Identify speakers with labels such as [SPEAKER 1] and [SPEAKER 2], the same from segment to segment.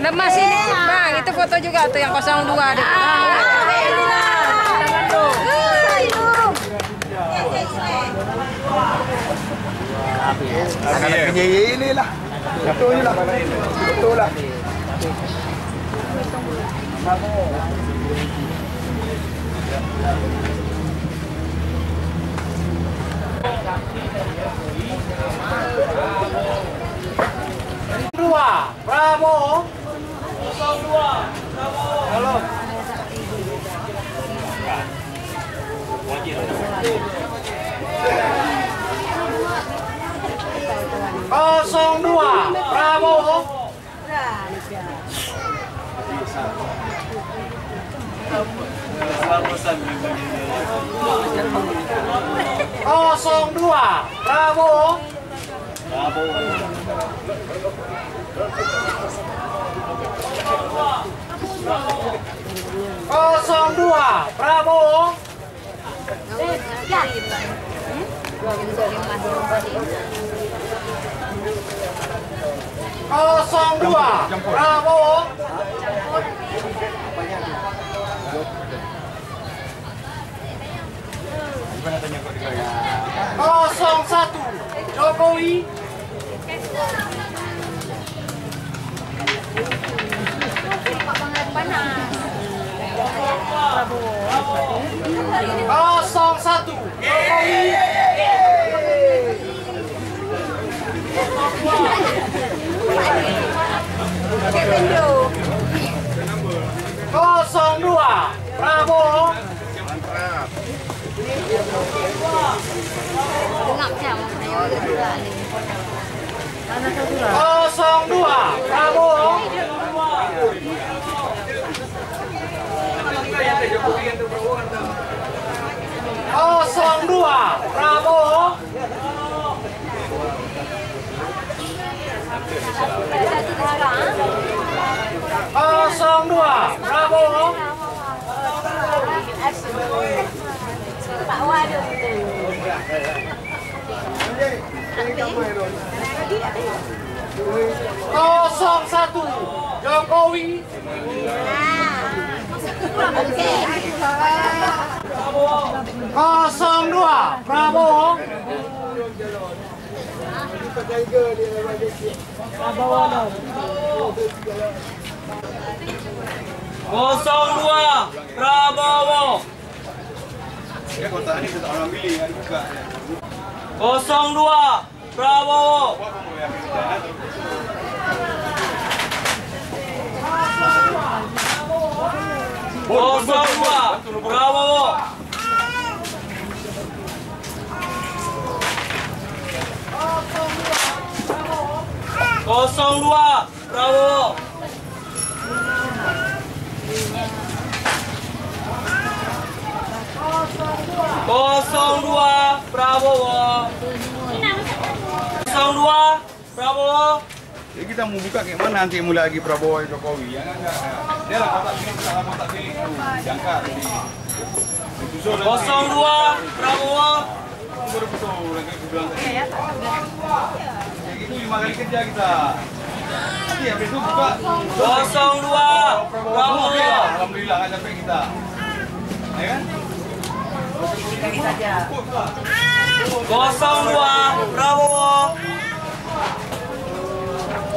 [SPEAKER 1] Lemas ini bang, itu foto juga tuh yang 02 deh.
[SPEAKER 2] Anak penyanyi ini lah, betul lah, betul lah.
[SPEAKER 3] Dua, Prabowo. 02, Prabowo. Halo. Kosong dua, Prabowo. Kosong dua, Prabowo. Kosong dua, Prabowo. Kosong dua, Prabowo. Kosong satu, Jokowi. Kosong satu, Jokowi. Kosong dua, Prabowo. Kosong dua, Prabowo. Kosong dua, Prabowo. Kosong dua, Prabowo. Kosong satu, Jokowi. Kosong dua, Prabowo. Kosong dua, Prabowo. Kosong dua, Prabowo. Kosong dua, Prabowo. Kosong dua, Prabowo. Kosong dua, Prabowo. Kosong dua, Prabowo.
[SPEAKER 2] Jadi kita mau buka kayak mana nanti mulai lagi Prabowo Jokowi ya enggak. Dia lah kotak sini sama kotak sini jangka ini.
[SPEAKER 3] Kosong dua, Prabowo.
[SPEAKER 2] Betul lagi bilang tadi. Ya gitu 5 kali kerja kita. Nanti habis itu buka
[SPEAKER 3] Kosong dua, Prabowo.
[SPEAKER 2] Alhamdulillah nggak capek kita. Ya kan?
[SPEAKER 3] Kosong dua, Prabowo.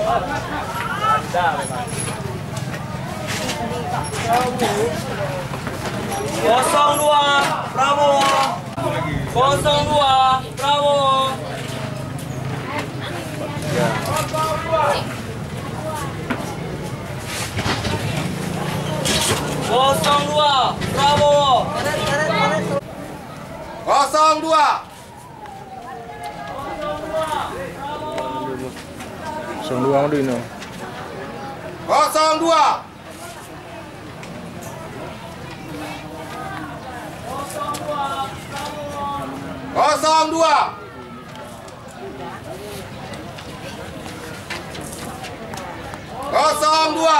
[SPEAKER 3] Kosong dua, Prabowo. Kosong dua, Prabowo. Kosong dua, Prabowo.
[SPEAKER 2] Kosong dua. Kosong dua ini. Kosong dua. Kosong dua. Kosong dua.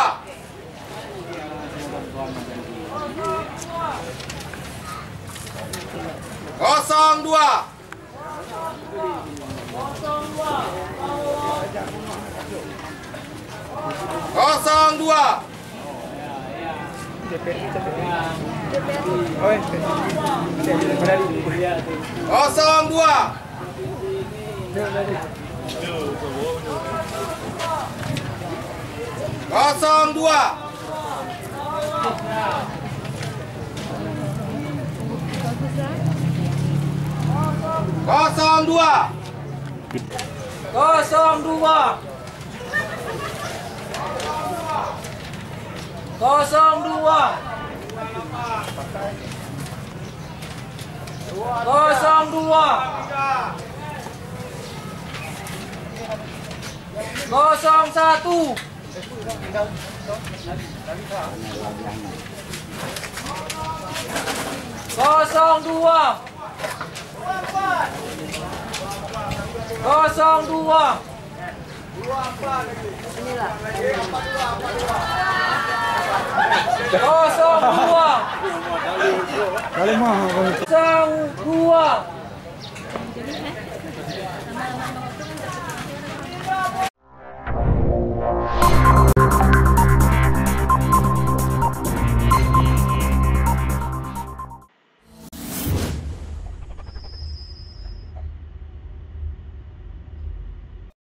[SPEAKER 2] Kosong dua. Kosong dua. Kosong dua.
[SPEAKER 3] Kosong dua. Kosong dua. Kosong dua. Kosong satu. Kosong dua. Kosong dua. Kosong dua. Kosong dua.